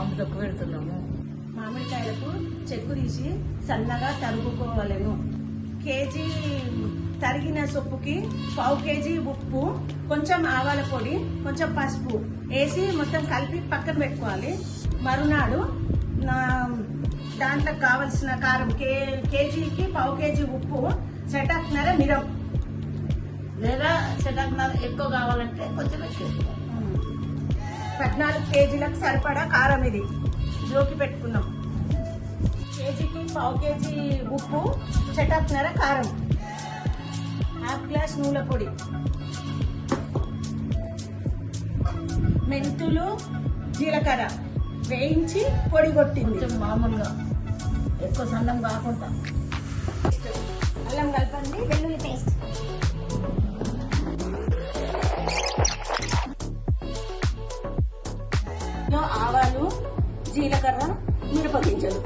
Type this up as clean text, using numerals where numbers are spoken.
మామిడి తొక్కు పెడుతున్నాము. మామిడికాయలకు చెక్కు తీసి సన్నగా తరుగుకోవాలను. కేజీ తరిగిన సొప్పుకి 1/2 కేజీ ఉప్పు, కొంచెం ఆవాల పొడి, కొంచెం పసుపు వేసి మొత్తం కలిపి పక్కన పెట్టుకోవాలి. మరునాడు దాంట్లో కావలసిన కారం కేజీకి 1/2 కేజీ ఉప్పు, చెటాక్నర మిరం లేదా చెటాకున్నర ఎక్కువ కావాలంటే కొంచెం ఎక్కువ. 14 కేజీలకు సరిపడా కారం ఇది జోకి పెట్టుకున్నాం. కేజీకి 1/2 కేజీ ఉప్పు, చెటాక్నర కారం, 1/2 గ్లాస్ నూనె పొడి, మెంతులు, జీలకర్ర వేయించి పొడి కొట్టింది. కొంచెం మామూలుగా ఎక్కువ సన్నం కాకుండా. అల్లం కలపండి, వెల్లుల్లి పేస్ట్, ఆవాలు, జీలకర్ర, మిరప గింజలు